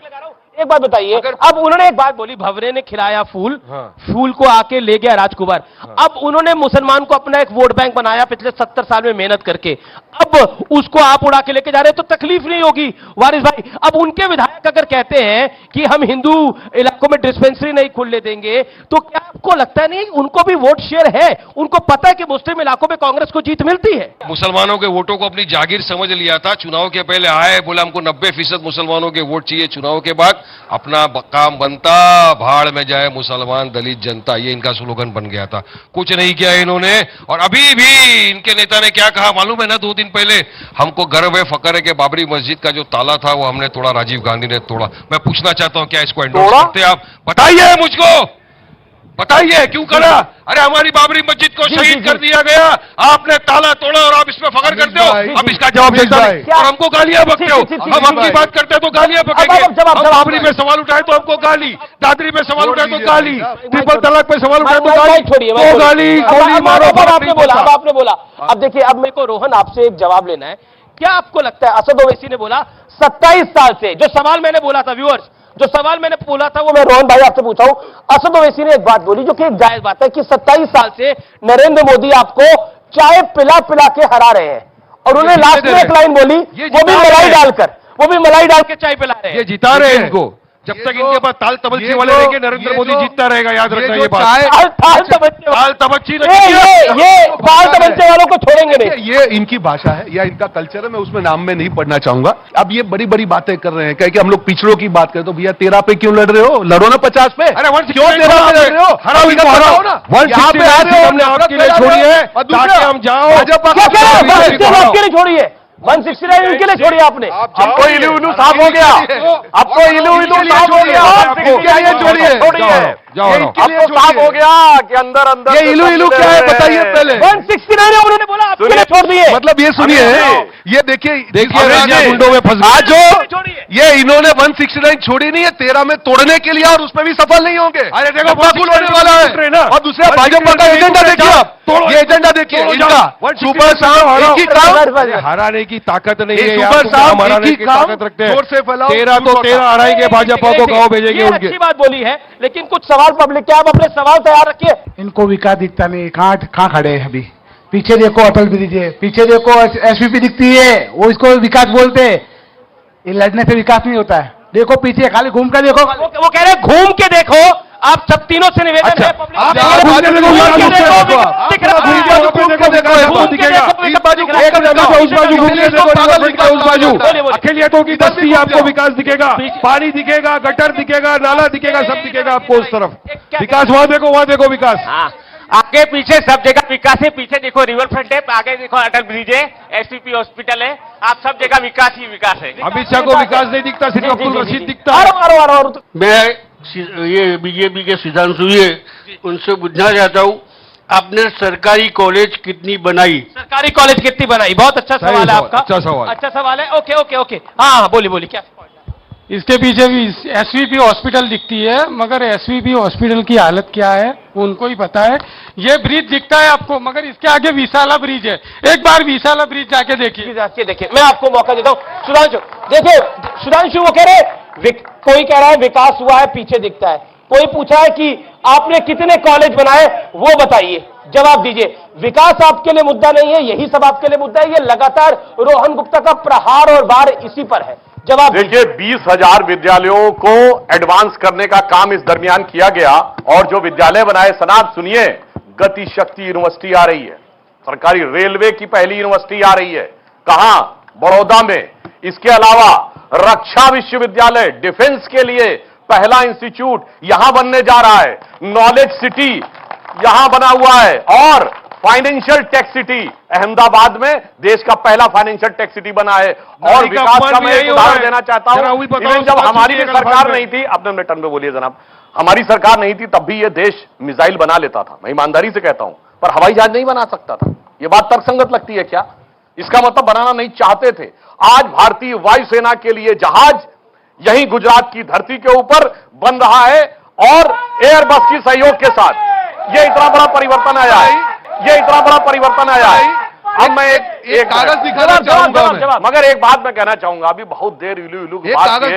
एक बात बताइए, अब उन्होंने एक बात बोली, भवरे ने खिलाया फूल, फूल को आके ले गया राजकुमार। अब उन्होंने मुसलमान को अपना एक वोट बैंक बनाया पिछले 70 साल में मेहनत करके, अब उसको आप उड़ा के लेके जा रहे हैं तो तकलीफ नहीं होगी वारिस भाई? अब उनके विधायक अगर कहते हैं कि हम हिंदू इलाकों में डिस्पेंसरी नहीं खुलने देंगे, तो क्या आपको लगता नहीं उनको भी वोट शेयर है? उनको पता है कि मुस्लिम इलाकों में कांग्रेस को जीत मिलती है। मुसलमानों के वोटों को अपनी जागीर समझ लिया था। चुनाव के पहले आए, बोला हमको 90% मुसलमानों के वोट चाहिए। चुनाव के बाद अपना काम बनता, भाड़ में जाए मुसलमान दलित जनता, ये इनका स्लोगन बन गया था। कुछ नहीं किया इन्होंने। और अभी भी इनके नेता ने क्या कहा मालूम है ना? 2 दिन पहले, हमको गर्व है, फकर है कि बाबरी मस्जिद का जो ताला था वो हमने तोड़ा, राजीव गांधी ने तोड़ा। मैं पूछना चाहता हूं क्या इसको एंडोर्स करते हैं आप? बताइए मुझको, बताइए क्यों करा? अरे हमारी बाबरी मस्जिद को शहीद कर दिया गया, आपने ताला तोड़ा और आप इसमें फखर करते हो। अब इसका जवाब देता नहीं और हमको गालियां बकते हो। हम आपकी बात करते हैं तो गालियां बकेंगे। हम बाबरी में सवाल उठाए तो हमको गाली, दादरी में सवाल उठाए तो गाली, ट्रिपल तलाक पे सवाल उठाए तो गाली, तो गाली, गोली मारो। आपने बोला, अब आपने बोला, अब देखिए, अब मेरे को रोहन आपसे एक जवाब लेना है। क्या आपको लगता है, असद ओवैसी ने बोला 27 साल से, जो सवाल मैंने बोला था व्यूअर्स, जो सवाल मैंने बोला था वो मैं रोहन भाई आपसे पूछा हूं, असद ओवैसी ने एक बात बोली जो कि एक जायज बात है कि 27 साल से नरेंद्र मोदी आपको चाय पिला पिला के हरा रहे हैं। और उन्होंने लास्ट में एक लाइन बोली, वो भी मलाई डालकर, वो भी मलाई डाल के चाय पिला रहे हैं। ये जिता रहे हैं इनको। जब तक इनके पास ताल तबच्ची वाले रहेंगे, नरेंद्र मोदी जीतता रहेगा। याद रखना ये बात। ताल तबच्चे वालों को छोड़ेंगे नहीं। ये इनकी भाषा है या इनका कल्चर है, मैं उसमें नाम में नहीं पढ़ना चाहूंगा। अब ये बड़ी बड़ी बातें कर रहे हैं, कह कि हम लोग पिछड़ों की बात करें तो भैया 13 पे क्यों लड़ रहे हो? लड़ो ना 50 पे। अरे क्यों 13 पे लड़ रहे हो? हराओ इनको, हराओ ना। 169 हमने आपके लिए छोड़ी है ताकि हम जाओ। भाजपा आपके लिए छोड़ी है 169 इनके लिए छोड़ी आपने। अब तो इलू इलू साफ हो गया, अब तो इलू इलू साफ हो गया। अब तो साफ हो गया कि अंदर अंदर ये इलू इलू क्या है बताइए पहले। 169 उन्होंने बोला आपके लिए छोड़ दिए। मतलब ये सुनिए, ये देखिए गुंडों में फंस आज जो ये इन्होंने 169 छोड़ी नहीं है, 13 में तोड़ने के लिए, और उसमें भी सफल नहीं होंगे। अरे देखो बाकुल होने वाला है। और दूसरा भाजपा का एजेंडा देखिए आप, ये एजेंडा देखिए इनका। सुपर शाम एक ही काम, हराने की ताकत नहीं है। सुपर शाम हराने एक ही की काम, ताकत रखते हैं। जोर से फैलाओ। 13 तो 13 हराएंगे, भाजपा को गाँव भेजेंगे ये उनके। अच्छी बात बोली है, लेकिन कुछ सवाल पब्लिक के, आप अपने सवाल तैयार रखिए। इनको विकास दिखता नहीं, कहाँ खड़े हैं अभी? पीछे देखो अटल ब्रिज है, पीछे देखो एसवीपी दिखती है, वो इसको विकास बोलते हैं। ये लड़ने से विकास नहीं होता है। देखो पीछे, खाली घूम कर देखो। वो कह रहे हैं घूम के देखो। आप सब तीनों से निवेदन है, अखिलियतों की दस्ती, आपको विकास दिखेगा, पानी दिखेगा, गटर दिखेगा, नाला दिखेगा, सब दिखेगा आपको उस तरफ। विकास वहां देखो विकास। आगे पीछे सब जगह विकास है। पीछे देखो रिवर फ्रंट है, आगे देखो अटल ब्रिज है, एसपीपी हॉस्पिटल है। आप सब जगह विकास ही विकास है। अमित शाह को विकास नहीं दिखता, सिर्फ अब्दुल रशीद दिखता है। मैं ये बीजेपी के सिद्धांशु ये उनसे पूछना चाहता हूँ, आपने सरकारी कॉलेज कितनी बनाई? सरकारी कॉलेज कितनी बनाई? बहुत अच्छा सवाल है आपका। अच्छा सवाल, अच्छा सवाल है। ओके। हाँ बोलिए क्या? इसके पीछे भी एसवीपी हॉस्पिटल दिखती है, मगर एसवीपी हॉस्पिटल की हालत क्या है उनको ही पता है। ये ब्रिज दिखता है आपको, मगर इसके आगे विशाला ब्रिज है। एक बार विशाला ब्रिज जाके देखिए। मैं आपको मौका देता हूँ। सुधांशु देखिए, सुधांशु वो कह रहे कोई कह रहा है विकास हुआ है, पीछे दिखता है। कोई पूछा है कि आपने कितने कॉलेज बनाए, वो बताइए, जवाब दीजिए। विकास आपके लिए मुद्दा नहीं है, यही सब आपके लिए मुद्दा है। ये लगातार रोहन गुप्ता का प्रहार और वार इसी पर है। जवाब देखिए, 20,000 विद्यालयों को एडवांस करने का काम इस दरमियान किया गया, और जो विद्यालय बनाए, सनाब सुनिए, गति शक्ति यूनिवर्सिटी आ रही है, सरकारी रेलवे की पहली यूनिवर्सिटी आ रही है, कहां? बड़ौदा में। इसके अलावा रक्षा विश्वविद्यालय, डिफेंस के लिए पहला इंस्टीट्यूट यहां बनने जा रहा है, नॉलेज सिटी यहां बना हुआ है, और फाइनेंशियल टेक सिटी अहमदाबाद में देश का पहला फाइनेंशियल टेक सिटी बना है। और विकास का मैं एक उदाहरण देना चाहता हूं, इवन जब हमारी भी सरकार नहीं थी, अपने मिनट में बोलिए जनाब, हमारी सरकार नहीं थी तब भी ये देश मिसाइल बना लेता था, मैं ईमानदारी से कहता हूं, पर हवाई जहाज नहीं बना सकता था। ये बात तर्कसंगत लगती है क्या? इसका मतलब बनाना नहीं चाहते थे। आज भारतीय वायुसेना के लिए जहाज यही गुजरात की धरती के ऊपर बन रहा है, और एयरबस की सहयोग के साथ ये इतना बड़ा परिवर्तन आया है, ये इतना बड़ा परिवर्तन आया है। अब मैं एक कागज दिखाना चाहूंगा, मगर एक बात मैं कहना चाहूंगा, अभी बहुत देर इलू बात है।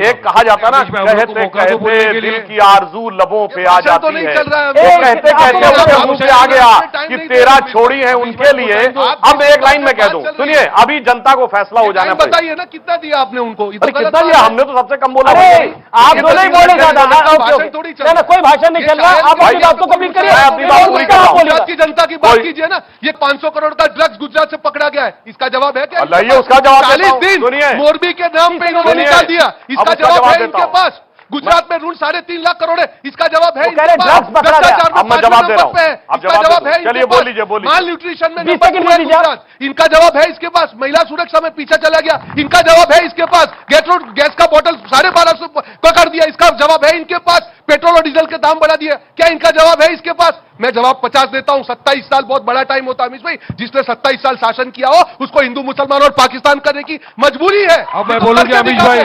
एक कहा जाता ना, कहते कहते दिल की आरजू लबों पे आ जाती है, कहते कहते उसके मुंह से आ गया कि तेरा छोड़ी है उनके लिए। अब एक लाइन में कह दूं, सुनिए, अभी जनता को फैसला हो जाना बताइए ना, कितना दिया आपने उनको? कितना दिया? हमने तो सबसे कम बोला। आप दोनों ही बोले ज्यादा, कोई भाषण नहीं चल रहा, आप अपनी बात को कंप्लीट करिए, अपनी बात पूरी गुजरात की जनता की बात कीजिए ना। ये 500 करोड़ का ड्रग्स गुजरात से पकड़ा गया है, इसका जवाब है क्या? लाइए, उसका जवाब 40 दिन मोरबी के नाम पे इन्होंने निकाल दिया, इसका जवाब है इनके पास। गुजरात में ऋण 3.5 लाख करोड़ है, इसका जवाब है इनके पास। भ्रष्टाचार में 5 नंबर पे है, इसका जवाब है इनके पास। माल न्यूट्रिशन में गुजरात, इनका जवाब है इसके पास। महिला सुरक्षा में पीछे चला गया, इनका जवाब है इसके पास। गैस का बोतल 1250 का कर दिया, इसका जवाब है इनके पास। पेट्रोल और डीजल के दाम बढ़ा दिए, क्या इनका जवाब है इसके पास? मैं जवाब 50 देता हूं। 27 साल बहुत बड़ा टाइम होता है अमीश भाई, जिसने 27 साल शासन किया हो उसको हिंदू मुसलमान और पाकिस्तान करने की मजबूरी है। अब मैं बोलूंगा अमीश भाई,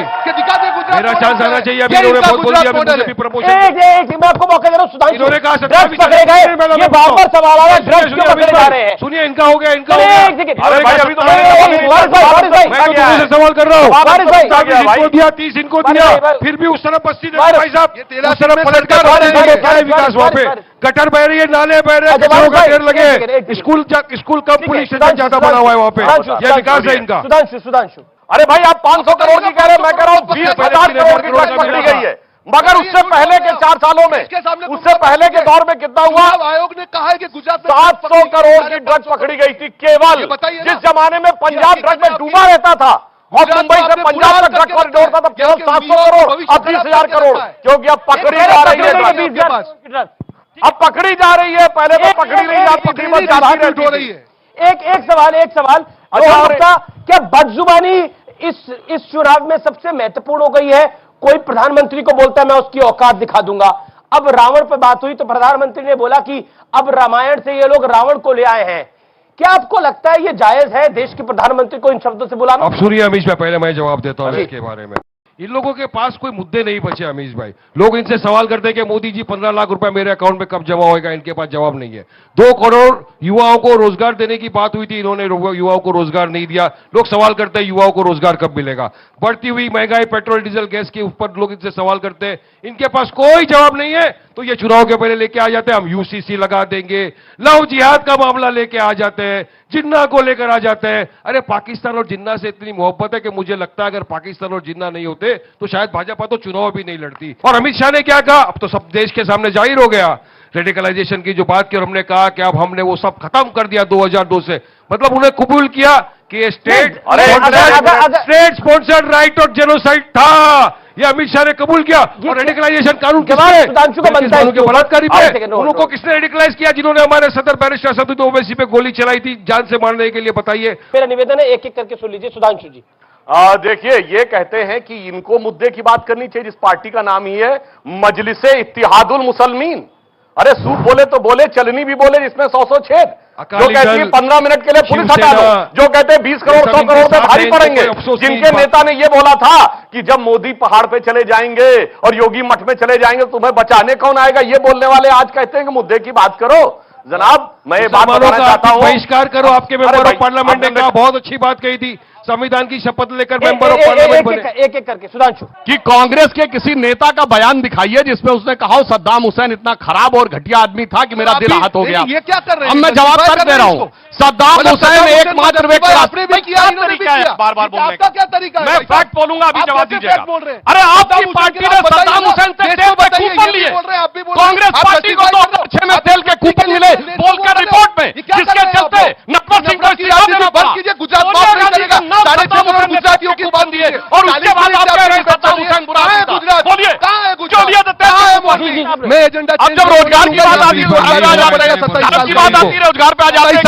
मेरा चांस आना चाहिए। अभी इन्होंने बहुत बोल दिया, मुझे भी प्रमोशन। मैं आपको मौका दे रहा हूं, सुधांशु। इन्होंने कहा ड्रग्स पकड़े गए, ये बार-बार सवाल आ रहा है, ड्रग्स क्यों पकड़े जा रहे हैं? सुनिए, इनका हो गया, इनका हो गया। अरे भाई, अभी तो मैं तुमसे सवाल कर रहा हूँ। 30 इनको दिया, फिर भी उस तरफ 80 देते भाई साहब, उस तरफ पलट कर विकास वहां पे गटर बह रही है, नाले बह रहे हैं, कचरों का ढेर लगे, स्कूल कम, पुलिस स्टेशन ज्यादा बना हुआ है वहां पे। यह विकास है इनका। सुधांशु, अरे भाई, आप 500 करोड़ की कह रहे हैं, मैं कह रहा हूं 20,000 करोड़ की ड्रग्स पकड़ी गई है, मगर उससे पहले के 4 सालों में, उससे पहले के दौर में कितना हुआ? आयोग ने कहा है कि गुजरात में 700 करोड़ की ड्रग्स पकड़ी गई थी केवल। जिस जमाने में पंजाब ड्रग में डूबा रहता था और मुंबई से पंजाब तक ड्रग कॉरिडोर था, तब केवल 700 करोड़, अब 20,000 करोड़, क्योंकि अब पकड़ी जा रही है। अब पकड़ी जा रही है, पहले तो पकड़ी नहीं जाती थी, बस हो रही है। एक सवाल, क्या बदजुबानी इस चुनाव में सबसे महत्वपूर्ण हो गई है? कोई प्रधानमंत्री को बोलता है मैं उसकी औकात दिखा दूंगा। अब रावण पर बात हुई तो प्रधानमंत्री ने बोला कि अब रामायण से ये लोग रावण को ले आए हैं। क्या आपको लगता है ये जायज है देश के प्रधानमंत्री को इन शब्दों से बुलाना? अब सुनिए अमीश भाई, पहले मैं जवाब देता हूं इसके बारे में। इन लोगों के पास कोई मुद्दे नहीं बचे अमीश भाई। लोग इनसे सवाल करते हैं कि मोदी जी 15 लाख रुपए मेरे अकाउंट में कब जमा होएगा, इनके पास जवाब नहीं है। 2 करोड़ युवाओं को रोजगार देने की बात हुई थी, इन्होंने युवाओं को रोजगार नहीं दिया। लोग सवाल करते हैं युवाओं को रोजगार कब मिलेगा। बढ़ती हुई महंगाई, पेट्रोल डीजल गैस के ऊपर लोग इनसे सवाल करते हैं, इनके पास कोई जवाब नहीं है। तो ये चुनाव के पहले लेके आ जाते हैं हम यूसीसी लगा देंगे, लव जिहाद का मामला लेके आ जाते हैं, जिन्ना को लेकर आ जाते हैं। अरे पाकिस्तान और जिन्ना से इतनी मोहब्बत है कि मुझे लगता है अगर पाकिस्तान और जिन्ना नहीं होते तो शायद भाजपा तो चुनाव भी नहीं लड़ती। और अमित शाह ने क्या कहा, अब तो सब देश के सामने जाहिर हो गया। रेडिकलाइजेशन की जो बात की और हमने कहा कि अब हमने वो सब खत्म कर दिया 2002 से, मतलब उन्हें कबूल किया कि स्टेट स्पॉन्सर्ड राइट और जेनोसाइड था, ये अमित शाह ने कबूल किया। और रेडिकलाइजेशन कानून के बलात्कारी थे, उनको किसने रेडिकलाइज किया? जिन्होंने हमारे सदर बैरिस्टर असदुद्दीन ओवैसी पे गोली चलाई थी जान से मारने के लिए। बताइए। मेरा निवेदन है एक एक करके सुन लीजिए। सुधांशु जी, देखिए, ये कहते हैं कि इनको मुद्दे की बात करनी चाहिए जिस पार्टी का नाम ही है मजलिसे इत्तिहादुल मुसलमीन। अरे सूट बोले तो बोले, चलनी भी बोले, जिसमें 100 छेद। जो कहती है 15 मिनट के लिए पुलिस हटा दो, जो कहते हैं 20 करोड़ 100 करोड़ में भारी पड़ेंगे, जिनके नेता ने यह बोला था कि जब मोदी पहाड़ पे चले जाएंगे और योगी मठ में चले जाएंगे तुम्हें बचाने कौन आएगा, ये बोलने वाले आज कहते हैं कि मुद्दे की बात करो। जनाब, मैं ये बात बताना चाहता हूं, बहिष्कार करो। आपके मेंबर ऑफ पार्लियामेंट ने कहा, बहुत अच्छी बात कही थी, संविधान की शपथ लेकर मेंबर ऑफ पार्लियामेंट बने। एक एक करके सुधांशु। कि कांग्रेस के किसी नेता का बयान दिखाइए जिसमें उसने कहा हो सद्दाम हुसैन इतना खराब और घटिया आदमी था कि मेरा दिल आहत हो गया। ये क्या कर रहे हैं? अब मैं जवाब कर दे रहा हूं। सद्दाम हुसैन एकमात्र व्यक्ति आपने भी किया, इन्होंने भी किया। बार बार बोलने आपका क्या तरीका है? मैं फैक्ट बोलूंगा, अभी जवाब दीजिएगा। बोल रहे हैं। अरे आपकी पार्टी ने सद्दाम हुसैन से तेल के कूपन लिए। कांग्रेस पार्टी को 2006 में तेल के कूपन मिले बोलकर रिपोर्ट में, जिसके चलते नटवर सिंह को इस्तीफा देना पड़ा। गुजरात गुजरातियों की बात दिए और उसके बाद आप कह रहे हैं सद्दाम हुसैन बुरा आदमी था। बोलिए क्यों लिया था? मैं एजेंडा अब जब रोजगार की बात आती है रोजगार पे आ जाते हैं।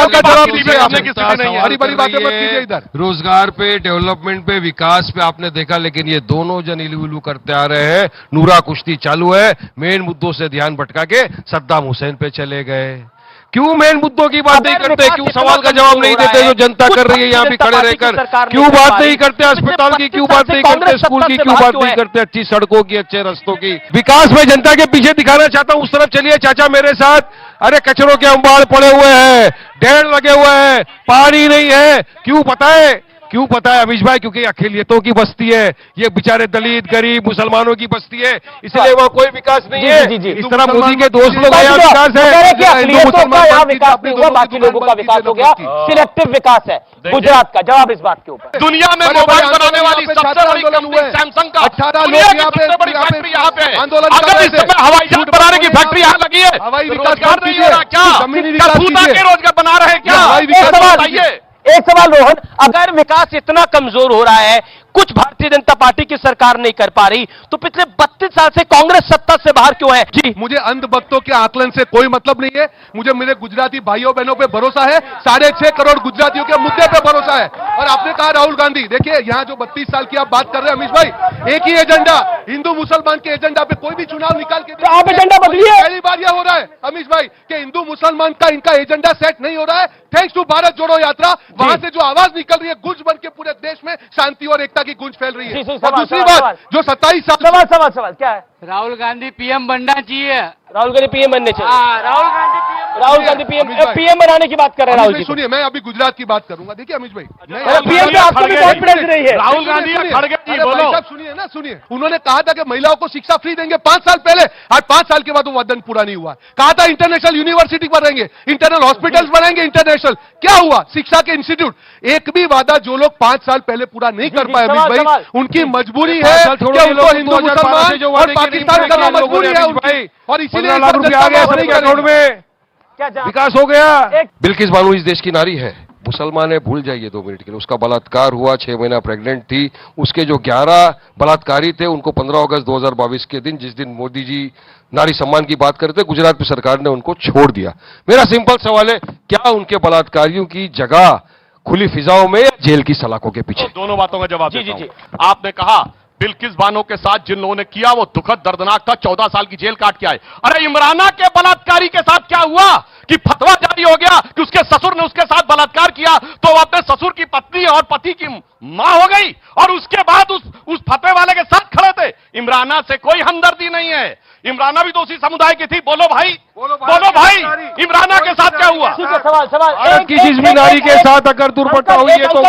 बड़ी बड़ी बातें मत कीजिए इधर। रोजगार पे, डेवलपमेंट पे, विकास पे आपने देखा, लेकिन ये दोनों जन इलू करते आ रहे हैं। नूरा कुश्ती चालू है, मेन मुद्दों से ध्यान भटका के सद्दाम हुसैन पे चले गए। क्यों मेन मुद्दों की बात नहीं करते? क्यों सवाल का जवाब नहीं देते जो जनता कर रही है यहाँ भी खड़े रहकर? क्यों बात नहीं करते अस्पताल की? क्यों बात नहीं करते स्कूल की? क्यों बात नहीं करते अच्छी सड़कों की, अच्छे रास्तों की? विकास में जनता के पीछे दिखाना चाहता हूं, उस तरफ चलिए चाचा मेरे साथ। अरे कचरों के अंबाड़ पड़े हुए हैं, ढेर लगे हुए हैं, पानी नहीं है। क्यों पता है? क्यों पता है अमीश भाई? क्योंकि अखिलियतों की बस्ती है, ये बेचारे दलित गरीब मुसलमानों की बस्ती है, इसलिए वहाँ कोई विकास नहीं है। इस तरह मोदी के दोस्त लोग यहाँ विकास है, बाकी लोगों का विकास हो गया, सिलेक्टिव विकास है गुजरात का। जवाब इस बात के ऊपर। दुनिया में मोबाइल बनाने वाली सबसे बड़ी कंपनी सैमसंग का 18 दुनिया की लोग सबसे बड़ी फैक्ट्री यहाँ पे है। आंदोलन अगर इस समय हवाई जहाज बनाने की फैक्ट्री यहाँ लगी है, रोजगार नहीं हो रहा क्या? क्या भूता के रोजगार बना रहे हैं क्या? एक सवाल रोहन, अगर विकास इतना कमजोर हो रहा है, कुछ भारतीय जनता पार्टी की सरकार नहीं कर पा रही, तो पिछले 32 साल से कांग्रेस सत्ता से बाहर क्यों है? जी, मुझे अंधभक्तों के आकलन से कोई मतलब नहीं है। मुझे मेरे गुजराती भाइयों बहनों पे भरोसा है, 6.5 करोड़ गुजरातियों के मुद्दे पे भरोसा है। और आपने कहा राहुल गांधी, देखिए यहाँ जो 32 साल की आप बात कर रहे हैं अमीश भाई, एक ही एजेंडा, हिंदू मुसलमान के एजेंडा पे कोई भी चुनाव निकाल के तो आप एजेंडा बदलिए। पहली बार यह हो रहा है अमीश भाई कि हिंदू मुसलमान का इनका एजेंडा सेट नहीं हो रहा है। थैंक्स टू भारत जोड़ो यात्रा, वहां से जो आवाज निकल रही है, गूंज बन के पूरे देश में शांति और एकता की गूंज फैल रही है। और दूसरी बात, जो 27 साल सवाल क्या है? राहुल गांधी पीएम बनना चाहिए। राहुल गांधी पीएम बनने चाहिए। राहुल गांधी पीएम बनाने की बात कर रहे हैं। राहुल जी सुनिए, मैं अभी गुजरात की बात करूंगा। देखिए अमीश भाई, पीएम पे आपको भी कॉन्फिडेंस नहीं है। राहुल गांधी सुनिए ना, सुनिए। उन्होंने कहा था कि महिलाओं को शिक्षा फ्री देंगे 5 साल पहले, आज 5 साल के बाद वो वादन पूरा नहीं हुआ। कहा था इंटरनेशनल यूनिवर्सिटी बनाएंगे, इंटरनल हॉस्पिटल्स बनाएंगे इंटरनेशनल। क्या हुआ? शिक्षा के इंस्टीट्यूट। एक भी वादा जो लोग 5 साल पहले पूरा नहीं कर पाए अमीश भाई, उनकी मजबूरी है कि उनको हिंदू मुसलमान और पाकिस्तान करना मजबूरी है उनकी। और इसीलिए लाख रुपया आ गया सभी अकाउंट में, विकास हो गया। बिल्किस बानो इस देश की नारी है, मुसलमान है, भूल जाइए 2 मिनट के लिए। उसका बलात्कार हुआ, 6 महीना प्रेग्नेंट थी। उसके जो 11 बलात्कारी थे, उनको 15 अगस्त 2022 के दिन, जिस दिन मोदी जी नारी सम्मान की बात करते, गुजरात में सरकार ने उनको छोड़ दिया। मेरा सिंपल सवाल है, क्या उनके बलात्कारियों की जगह खुली फिजाओं में या जेल की सलाखों के पीछे? दोनों बातों का जवाब देता हूं। आपने कहा बिल्किस बानो के साथ जिन लोगों ने किया वो दुखद दर्दनाक था, 14 साल की जेल काट के आए। अरे इमराना के बलात्कारी के साथ क्या हुआ कि फतवा जारी हो गया कि उसके ससुर ने उसके साथ बलात्कार किया, तो वो अपने ससुर की पत्नी और पति की मां हो गई, और उसके बाद उस फतवे वाले के साथ खड़े थे। इमराना से कोई हमदर्दी नहीं है, इमराना भी तो उसी समुदाय की थी। बोलो भाई, इमराना के साथ क्या हुआ? सवाल की जिसमी नारी के साथ अगर दुर्घटना हुई है तो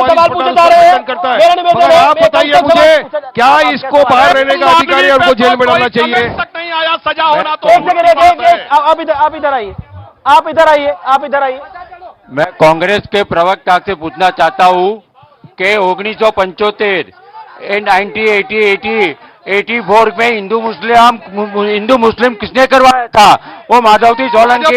करता है। मगर आप बताइए मुझे, क्या इसको बाहर रहने का अधिकारी और उनको जेल में डालना चाहिए? नहीं आया, सजा होना तो आप इधर आइए, आप इधर आइए। मैं कांग्रेस के प्रवक्ता से पूछना चाहता हूं कि 1975 1984 में हिंदू मुस्लिम किसने करवाया था? वो माधवती सोलंकी,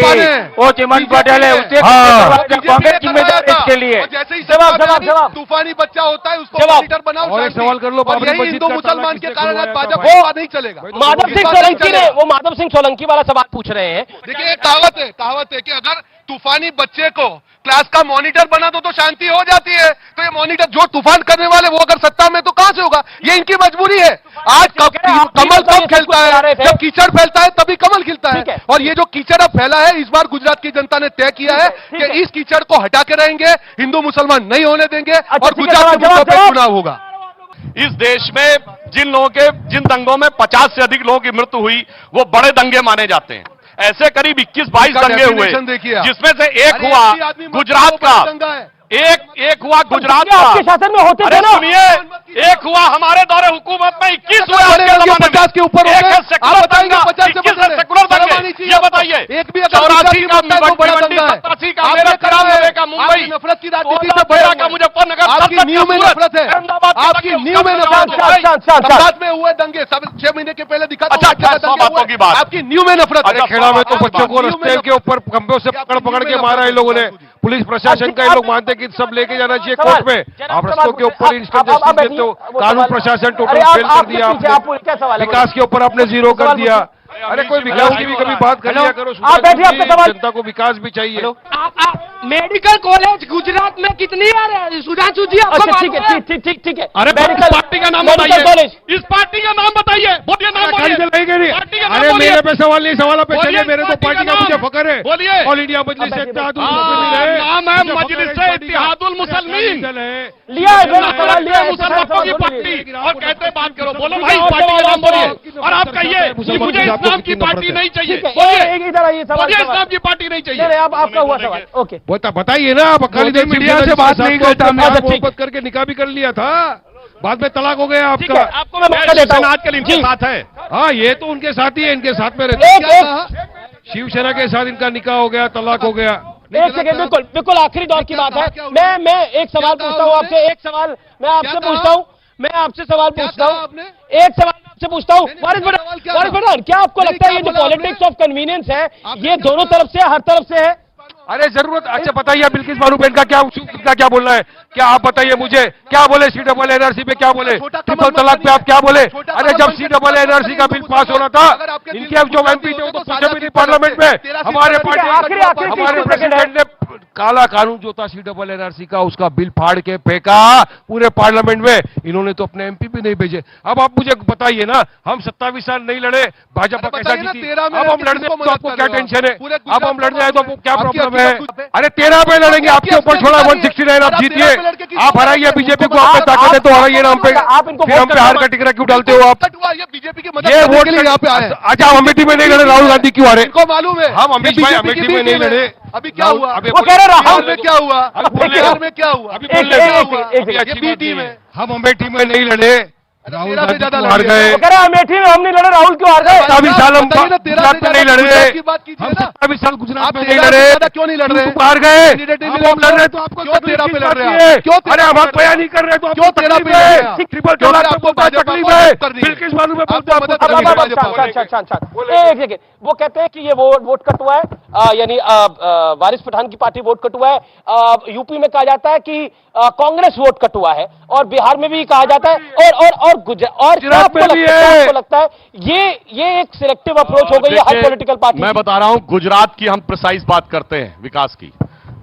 वो चिमन पटेल है, उसे कांग्रेस जिम्मेदार इसके लिए। जवाब तूफानी बच्चा होता है उसको मॉनिटर बनाओ। और एक सवाल कर लो, हिंदू मुसलमान के कारण आज भाजपा नहीं चलेगा। माधव सिंह सोलंकी ने, वो माधव सिंह सोलंकी वाला सवाल पूछ रहे हैं। देखिए कहावत है कि अगर तूफानी बच्चे को क्लास का मॉनिटर बना दो तो शांति हो जाती है। तो ये मॉनिटर जो तूफान करने वाले वो अगर सत्ता में तो कहां से होगा? ये इनकी मजबूरी है। आज कमल कब खिलता है? जब कीचड़ फैलता है तभी कमल खिलता है। और ये जो कीचड़ अब फैला है, इस बार गुजरात की जनता ने तय किया है कि इस कीचड़ को हटा के रहेंगे, हिंदू मुसलमान नहीं होने देंगे और गुजरात के मुद्दों पर चुनाव होगा। इस देश में जिन दंगों में 50 से अधिक लोगों की मृत्यु हुई, वो बड़े दंगे माने जाते हैं। ऐसे करीब 21-22 दंगे हुए, जिसमें से एक हुआ गुजरात का एक हुआ गुजरात ये का। आपके शासन में होते अरे थे ना। सुनिए, एक हुआ हमारे दौरे हुकूमत में, 21 हुए आपके ज़माने में। 50 के ऊपर हो एक गए। है सेकुलर आप बताइए, दंगा, 50 से 21 बढ़ है रहे। सेकुलर शर्म दंगे। आनी चाहिए ये आपको। बताइए, एक भी अगर 84 का बनता है तो बड़ा भिवंडी, दंगा है। 87 का आपने मेरठ, कहा है, 93 का मुंबई, आपकी नफरत की राजनीति से 16 भरे हुए का हैं। मुजफ्फरनगर, आपकी 67 नींव में का नफरत है। अहमदाबाद के आपकी दंगे, नींव में उसका नफरत नाम है। शांत, शांत। धनबाद में हुए दंगे सब 6 महीने के पहले दिखा अच्छा, 100 बातों की बात। आपकी नींव में नफरत है। अच्छा, खेड़ा में तो बात- बच्चों को नींव में रस्ते के ऊपर खंभों से पकड़ पकड़ के मारा है लोगों ने। पुलिस प्रशासन का ये लोग मानते कि सब लेके जाना चाहिए कोर्ट में। आप रस्तों के ऊपर इंस्टेंट जस्टिस देते हो, कानून प्रशासन टोटल फेल कर दिया आपने। विकास के ऊपर आपने जीरो कर दिया। अरे कोई विकास की भी कभी बात कर लिया करो। आप बैठिए, आपका सवाल। जनता को विकास भी चाहिए। मेडिकल कॉलेज गुजरात में कितनी आ रहे हैं सुधांशु जी? आपको अच्छा ठीक मालूम है, ठीक ठीक ठीक है। अरे मेडिकल पार्टी का नाम मेडिकल बताइए, कॉलेज इस पार्टी का नाम बताइए, बोलिए नाम बोलिए। पार्टी का नाम अरे बोलिए। मेरे पे सवाल नहीं, सवालों पे चलिए। बोलिए, मेरे तो पार्टी का नाम। मुझे फकर है। बोलिए। ऑल इंडिया मजलिस से इत्तेहादुल हाँ, मुस्लिमीन है। नाम है मुझे फकर मजलिस इस से पार्टी का। इत्तेहादुल मुसलमीन। दल है। लिया है, मेरा सवाल लिया है। मुसलमानों की पार्टी और कहते हैं बात करो। बोलो भाई, इस पार्टी का नाम बोलिए और आप कहिए कि मुझे इस्लाम की पार्टी नहीं चाहिए। ठीक है, बोलिए, इधर आइए, सवाल बोलिए सवाल। इस्लाम की पार्टी नहीं नहीं, चाहिए। अब आपका हुआ सवाल। ओके, बताइए ना। आप अकाली दल मीडिया से बात नहीं करता। अच्छा, ठीक। मोहब्बत करके निकाह भी कर लिया था, बाद में तलाक हो गया ठीक है, आपका। आपको मैं मौका देता हूँ। आजकल इनके जी। साथ है। हाँ, ये तो उनके साथ ही है, इनके साथ में रहते एक हैं। एक शिवसेना के साथ इनका निकाह हो गया, तलाक हो गया। एक सेकंड, बिल्कुल बिल्कुल आखिरी दौर की बात है। मैं एक सवाल पूछता हूँ आपसे। एक सवाल मैं आपसे पूछता हूँ। मैं आपसे सवाल पूछता हूँ। एक सवाल मैं आपसे पूछता हूँ। वारिस पठान, क्या आपको लगता है ये जो पॉलिटिक्स ऑफ कन्वीनियंस है, ये दोनों तरफ से, हर तरफ से है? अरे जरूरत। अच्छा बताइए, बिल्किस बानो बहन का क्या बोलना है? क्या आप बताइए मुझे, क्या बोले CEE NRC पे, क्या बोले ट्रिपल तलाक पे, आप क्या बोले? अरे जब CEE NRC का बिल पास हो रहा था, इनके अब जो MP थे वो तो पूछे भी नहीं पार्लियामेंट में। हमारे पार्टी आखिरी हमारे प्रेसिडेंट ने काला कानून जो था CEE NRC का, उसका बिल फाड़ के फेंका पूरे पार्लियामेंट में। इन्होंने तो अपने MP भी नहीं भेजे। अब आप मुझे बताइए ना, हम 27 साल नहीं लड़े, भाजपा कैसा जीती? अब हम लड़ने तो आपको क्या टेंशन है? अब हम लड़ने आए तो आपको क्या प्रॉब्लम है? अरे 13 पे लड़ेंगे, आपके ऊपर छोड़ा 169, आप जीतिए, आप हराइए बीजेपी को। आप पे ताकत है तो हराइए ना हम पे। फिर हम पे हार का टिकरा क्यों डालते हो आप? ये बीजेपी की मदद ये करने वोट के लिए यहाँ पे आए हैं। अच्छा, हम अमेठी में नहीं लड़े, राहुल गांधी क्यों हारे? इनको मालूम है हम अमित भाई ये अमेठी बीजेपी में नहीं की लड़े। अभी क्या हुआ? अभी वो कह रहे बिहार राहुल में क्या हुआ? बिहार में क्या हुआ? अभी एक- बोलने एक- दो। एक- एक- अभी एक- अच्छी ये बी बात टीम नहीं है। हम अमेठी में नहीं लड़े, राहुल 13 से गांधी ज्यादा क्यों हार लड़े। गए? वो कह रहे हैं अमेठी में हम नहीं लड़े, राहुल क्यों हार गए? 27 साल हम बताइए ना, 13 गुजरात में नहीं लड़ गुजरात रहे। की बात कीजिए हम ना। 27 साल गुजरात आप में नहीं 13 से लड़े, ज्यादा क्यों नहीं लड़ रहे? तुम हार गए। कैंडिडेट नहीं अब मिले हम लड़ रहे आपको। तो आपको क्यों 13 पे लड़ रहे हैं? हैं? क्यों 13 अरे हम पे आप लड़ रहे बयान हैं? नहीं कर रहे तो आपको क्यों 13 तकलीफ पे लड़ रहे है? हैं? ट्रिपल क्योंकि तलाक आपको पे बोलता है, भाजपा तकलीफ को है। मदद करनी है। बिल्किस बानो में बोलता है, आपको आपको मदद तकलीफ करनी है। शांत। एक सेकंड, वो कहते हैं कि ये वोट कटुआ है, यानी वारिस पठान की पार्टी वोट कटुआ है। यूपी में कहा जाता है कि कांग्रेस वोट कटुआ है, और बिहार में भी कहा जाता है, और गुजरात। और क्या आपको लगता है ये एक सिलेक्टिव अप्रोच हो गई है हर पॉलिटिकल पार्टी? मैं बता रहा हूं, गुजरात की हम प्रिसाइज बात करते हैं, विकास की।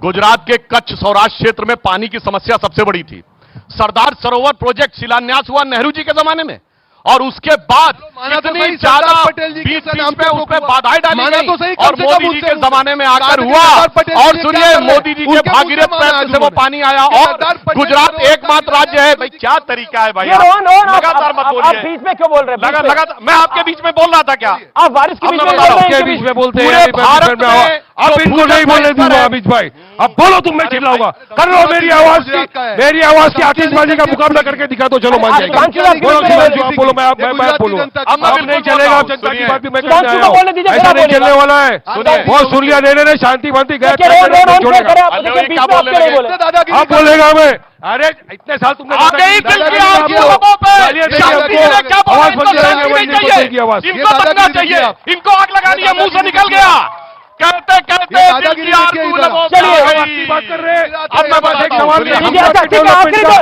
गुजरात के कच्छ सौराष्ट्र क्षेत्र में पानी की समस्या सबसे बड़ी थी। सरदार सरोवर प्रोजेक्ट शिलान्यास हुआ नेहरू जी के जमाने में, और उसके बाद माना तो इतनी सही, ज्यादा सरदार पटेल जी के बीच नाम पे पे उस पे हुआ। बाधाएं डाली माना गई, तो सही, और कम से कम मोदी जी उससे के जमाने में आकर सरदार हुआ। पटेल जी और ने क्या सुनिए, कर रहे हैं? मोदी जी के उनके भागीरथ मुद्दे माना प्रयत्न से वो उन्होंने। पानी आया, और सरदार पटेल गुजरात जी एकमात्र राज्य है। भाई क्या तरीका है भाई? ये रोहन लगातार मत आप बोलिए। बीच में क्यों बोल रहे हैं? लगातार मैं आपके बीच में बोल रहा था क्या? आप वारिस के अब बीच मैं में बता बोल रहा रहे हूं, हैं के बीच में बोलते पूरे हैं। भारत में अब जो इनको नहीं बोलने भूजल दूंगा है। अमित भाई। अब बोलो, तुम, मैं चिल्लाऊंगा। कर लो मेरी आवाज की आतिशबाजी का मुकाबला करके दिखा दो, चलो मान जाएगा। बोलो सुधांशु, आप बोलो, मैं बोलूंगा। अब नहीं चलेगा, अब जनता की बात भी मैं करने आया हूं। ऐसा नहीं चलने वाला है। बहुत सुन लिया, ने शांति बनती गया, अब बोलेगा मैं। अरे इतने साल तुमने आ गई दिल की आग लोगों पे। शांति के लिए क्या बोला? इनको शांति नहीं चाहिए, इनको बनना चाहिए, इनको आग लगानी है, मुंह से निकल गया। कहते दिल की आग लोगों पे। चलिए बात कर रहे हैं। अब मैं बस एक सवाल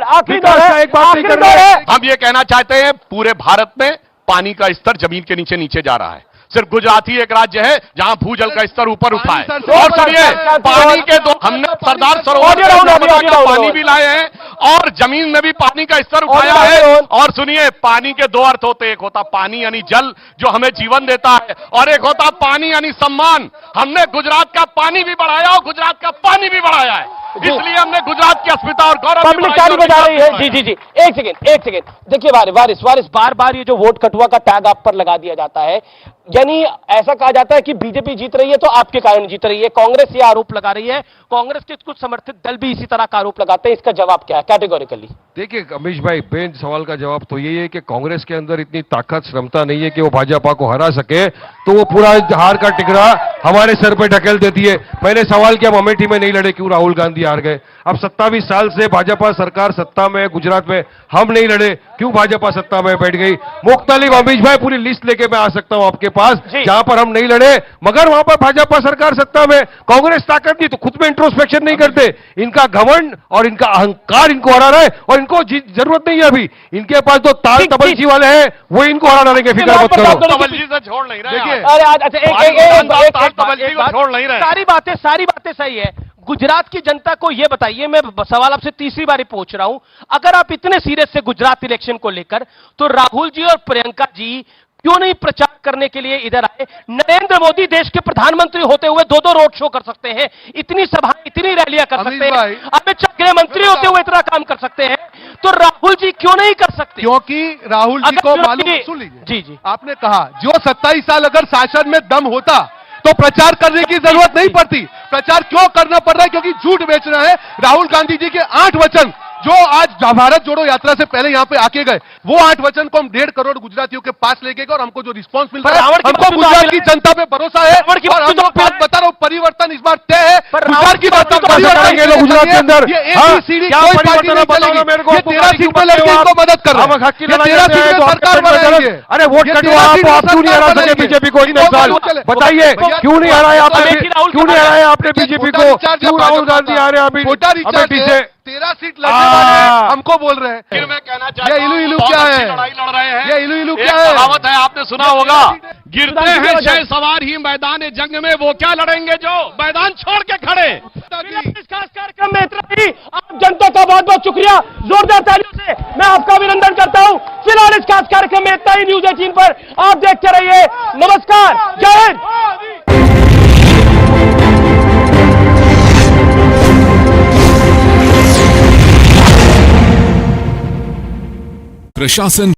आखिरी दौर है, एक बात नहीं कर रहे हैं। हम ये कहना चाहते हैं, पूरे भारत में पानी का स्तर जमीन के नीचे जा रहा है। सिर्फ गुजरात ही एक राज्य है जहां भूजल का स्तर ऊपर उठा है। और सुनिए, पानी के दो हमने सरदार सरोवर से नर्मदा का पानी भी लाए हैं, और जमीन में भी पानी का स्तर उठाया है। और सुनिए, पानी के दो अर्थ होते हैं, एक होता पानी यानी जल जो हमें जीवन देता है, और एक होता पानी यानी सम्मान। हमने गुजरात का पानी भी बढ़ाया और गुजरात का पानी भी बढ़ाया है, इसलिए हमने गुजरात की अस्मिता और गौरव पब्लिक ताली बजा रही है। जी जी जी, एक सेकेंड। देखिए वारिस बार बार ये जो वोट कटुआ का टैग आप पर लगा दिया जाता है, यानी ऐसा कहा जाता है कि बीजेपी जीत रही है तो आपके कारण जीत रही है, कांग्रेस ये आरोप लगा रही है, कांग्रेस के कुछ समर्थित दल भी इसी तरह का आरोप लगाते हैं, इसका जवाब क्या है कैटेगोरिकली? देखिए अमीश भाई, बेन सवाल का जवाब तो यही है कि कांग्रेस के अंदर इतनी ताकत क्षमता नहीं है कि वो भाजपा को हरा सके, तो वो पूरा हार का टिकरा हमारे सर पे ढकेल देती है। मैंने सवाल किया, हम अमेठी में नहीं लड़े, क्यों राहुल गांधी हार गए? अब 27 साल से भाजपा सरकार सत्ता में, गुजरात में हम नहीं लड़े, क्यों भाजपा सत्ता में बैठ गई? मुख्तलिफ अमीश भाई पूरी लिस्ट लेके मैं आ सकता हूं आपके पास, जहां पर हम नहीं लड़े मगर वहां पर भाजपा सरकार सत्ता में, कांग्रेस ताकत नहीं, तो खुद में इंट्रोस्पेक्शन नहीं करते। इनका घमंड और इनका अहंकार इनको हरा रहा है, और इनको जरूरत नहीं है अभी, इनके पास जो ताल तबलजी वाले हैं वो इनको हरा डालेंगे, फिक्र मत करो। तबलजी से छोड़ नहीं रहे। अरे आज अच्छा तबलजी को छोड़ नहीं रहे। सारी बातें सही है। गुजरात की जनता को यह बताइए, मैं सवाल आपसे तीसरी बारी पूछ रहा हूं, अगर आप इतने सीरियस से गुजरात इलेक्शन को लेकर, तो राहुल जी और प्रियंका जी क्यों नहीं प्रचार करने के लिए इधर आए? नरेंद्र मोदी देश के प्रधानमंत्री होते हुए 2-2 रोड शो कर सकते हैं, इतनी सभाएं, इतनी रैलियां कर सकते हैं, अमित शाह गृह मंत्री होते हुए इतना काम कर सकते हैं, तो राहुल जी क्यों नहीं कर सकते? क्योंकि राहुल जी को मालूम, सुन लीजिए जी, आपने कहा जो 27 साल अगर शासन में दम होता तो प्रचार करने की जरूरत नहीं पड़ती। प्रचार क्यों करना पड़ रहा है? क्योंकि झूठ बेचना है। राहुल गांधी जी के 8 वचन जो आज भारत जोड़ो यात्रा से पहले यहाँ पे आके गए, वो 8 वचन को हम 1.5 करोड़ गुजरातियों के पास लेके गए, और हमको जो रिस्पांस मिल रहा है, हमको गुजरात की जनता पे भरोसा है, और हम बात बता रहा हूँ, परिवर्तन इस बार तय है। गुजरात की बात परिवर्तन गुजरात के अंदर, ये 13 सीट में लड़के इनको मदद कर रहे हैं, 13 सीट में सरकार बनाएंगे। अरे वोट कटवा, आप क्यों नहीं हरा सके बीजेपी को इतने साल? बताइए क्यों नहीं हराया आपने, क्यों नहीं हराया आपने बीजेपी को? क्यों राहुल गांधी आ रहे हैं अमेठी से? 13 सीट लड़ने वाले हमको बोल रहे हैं। फिर मैं कहना चाहता ये इलू इलू क्या है? लड़ाई लड़ रहे हैं, ये इलू इलू क्या एक है? कहावत है, आपने सुना होगा, गिरते हैं जय सवार ही मैदान जंग में, वो क्या लड़ेंगे जो मैदान छोड़ के खड़े। इस खास कार्यक्रम में इतना ही। आप जनता का बहुत बहुत शुक्रिया, जोरदार तालियों से मैं आपका अभिनंदन करता हूं। फिलहाल इस खास कार्यक्रम में इतना ही। न्यूज़ 18 पर आप देखते रहिए। नमस्कार, जय हिंद। प्रशासन